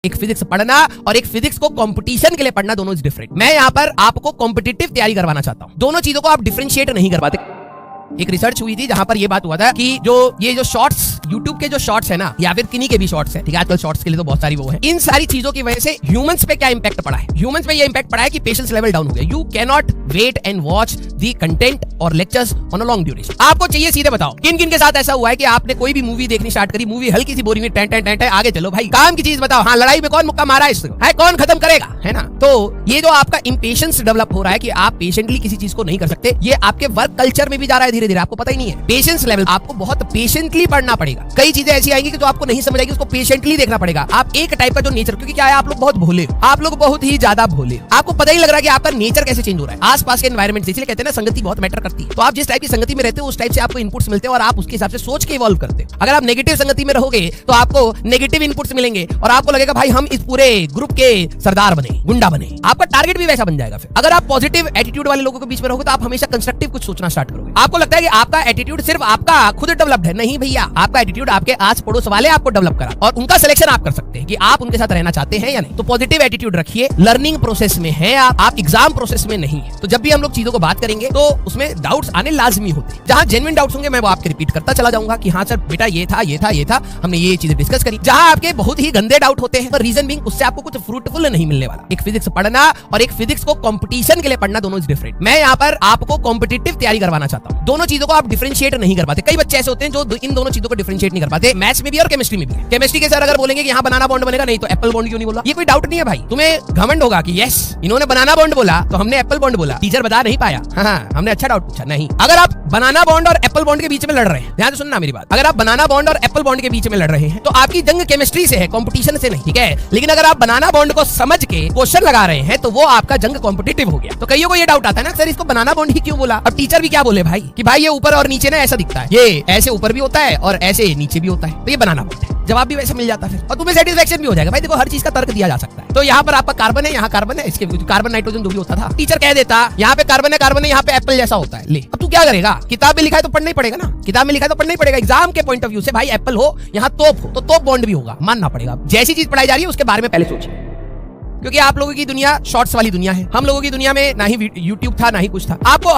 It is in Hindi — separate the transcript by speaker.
Speaker 1: एक फिजिक्स पढ़ना और एक फिजिक्स को कंपटीशन के लिए पढ़ना दोनों इज डिफरेंट। मैं यहाँ पर आपको कॉम्पिटिटिव तैयारी करवाना चाहता हूँ। दोनों चीजों को आप डिफरेंशिएट नहीं कर पाते। एक रिसर्च हुई थी जहां पर ये बात हुआ था कि ये जो शॉर्ट्स YouTube के जो शॉर्ट्स है ना, या फिर किन्हीं के भी शॉर्ट्स है, ठीक है, आजकल शॉर्ट्स के लिए तो बहुत सारी वो है, इन सारी चीजों की वजह से ह्यूमंस पे क्या इंपैक्ट पड़ा है। ह्यूमंस पे ये इंपैक्ट पड़ा है कि पेशेंस लेवल डाउन हो गया। You can not wait and watch the content और lectures on a long duration. आपको चाहिए सीधे बताओ किन किन के साथ ऐसा हुआ है कि आपने कोई भी मूवी देखनी स्टार्ट करी, मूवी हल्की सी बोरिंग है, आगे चलो भाई, काम की चीज बताओ। हाँ, लड़ाई में कौन मुक्का मारा है, इसको कौन खत्म करेगा, है ना। तो ये जो आपका इंपेशेंस डेवलप हो रहा है कि आप पेशेंटली किसी चीज को नहीं कर सकते, ये आपके वर्क कल्चर में भी जा रहा है धीरे धीरे, आपको पता ही नहीं है। पेशेंस लेवल आपको बहुत पेशेंटली पढ़ना पड़ेगा। कई चीजें ऐसी आएंगी कि जो आपको नहीं समझ आएगी, उसको पेशेंटली देखना पड़ेगा। आप एक टाइप का जो नेचर, क्योंकि क्या है, आप लोग बहुत भोले हो, आप लोग बहुत ही ज्यादा भोले हो, आपको पता ही लग रहा है कि आपका नेचर कैसे चेंज हो रहा है आसपास के एनवायरमेंट से। इसलिए कहते हैं ना, संगति बहुत मैटर करती है। तो आप जिस टाइप की संगति में रहते हो, उस टाइप से आपको इनपुट्स मिलते हैं और आप उसके हिसाब से सोच के इवॉल्व करते हो। अगर आप नेगेटिव संगति में रहोगे तो आपको नेगेटिव इनपुट्स मिलेंगे और आपको लगेगा भाई हम इस पूरे ग्रुप के सरदार बने, गुंडा बने। आपका टारगेट भी वैसा बन जाएगा। फिर अगर आप पॉजिटिव एटीट्यूड वाले लोगों के बीच में रहोगे तो आप हमेशा कंस्ट्रक्टिव कुछ सोचना स्टार्ट करोगे। आपको लगता है कि आपका एटीट्यूड सिर्फ आपका खुद डेवलप्ड है। नहीं भैया, आपका एटीट्यूड आपके आस पड़ोस वाले आपको डेवलप करा और उनका सिलेक्शन आप कर सकते हैं कि आप उनके साथ रहना चाहते हैं या नहीं। तो पॉजिटिव एटीट्यूड रखिए। लर्निंग प्रोसेस में है आप एग्जाम प्रोसेस में नहीं है। तो जब भी हम लोग चीजों को बात करेंगे तो उसमें डाउट्स आने लाजमी होते हैं। जहां जेन्युइन डाउट्स होंगे मैं वो आपके रिपीट करता चला जाऊंगा कि हाँ सर बेटा ये था, हमने ये चीजें डिस्कस करी। जहां आपके बहुत ही गंदे डाउट होते हैं, रीजन बीइंग उससे आपको कुछ फ्रूटफुल नहीं मिलने वाला। एक फिजिक्स पढ़ना और एक फिजिक्स को कंपटीशन के लिए पढ़ना दोनों इज डिफरेंट। मैं यहाँ पर आपको कॉम्पिटिटिव तैयारी करवाना चाहता हूँ। दोनों चीजों को आप डिफरेंशिएट नहीं कर पाते। कई बच्चे ऐसे होते हैं जो इन दोनों चीजों को डिफरेंशिएट नहीं कर पाते। मैथ्स में भी और केमिस्ट्री में भी। केमिस्ट्री के सर अगर बोलेंगे कि यहाँ बनाना बॉन्ड बनेगा, नहीं तो एप्पल बॉन्ड क्यों नहीं बोला, ये कोई डाउट नहीं है भाई। तुम्हें घमंड होगा कि यस इन्होंने बनाना बॉन्ड बोला तो हमने एप्पल बॉन्ड बोला, टीचर बता नहीं पाया। हाँ, हमने अच्छा डाउट पूछा। नहीं, अगर आप बनाना बॉन्ड और एप्पल बॉन्ड के बीच में लड़ रहे हैं, ध्यान से सुनना मेरी बात, अगर आप बनाना बॉन्ड और एप्पल बॉन्ड के बीच में लड़ रहे हैं तो आपकी जंग केमिस्ट्री से है, कंपटीशन से नहीं, ठीक है। लेकिन अगर आप बनाना बॉन्ड को समझ के क्वेश्चन लगा रहे हैं तो वो आपका जंग कॉम्पिटिटिव हो गया। तो कईयों को ये डाउट आता है ना, सर इसको बनाना बॉन्ड ही क्यों बोला। अब टीचर भी क्या बोले भाई कि भाई ये ऊपर और नीचे ना ऐसा दिखता है, ये ऐसे ऊपर भी होता है और ऐसे नीचे भी होता है, तो ये बनाना बॉन्ड है। जवाब भी वैसे मिल जाता है और तुम्हें सेटिस्फैक्शन भी हो जाएगा। भाई देखो, हर चीज का तर्क दिया जा सकता है। तो यहाँ पर आपका कार्बन है, यहाँ कार्बन है, इसके कार्बन नाइट्रोजन जो भी होता था, टीचर कह देता यहाँ पे कार्बन है, यहाँ पे एप्पल जैसा होता है। ले, अब तू क्या करेगा, किताब में लिखा है तो पढ़ना ही पड़ेगा ना, किताब में लिखा है तो पढ़ना ही पड़ेगा। एग्जाम के पॉइंट ऑफ व्यू से भाई एप्पल हो, यहाँ तोप हो तो तोप बॉन्ड भी होगा, मानना पड़ेगा। जैसी चीज पढ़ाई जा रही है उसके बारे में पहले सोचिए, क्योंकि आप लोगों की दुनिया शॉर्ट्स वाली दुनिया है। हम लोगों की दुनिया में ना ही यूट्यूब था ना ही कुछ था। आपको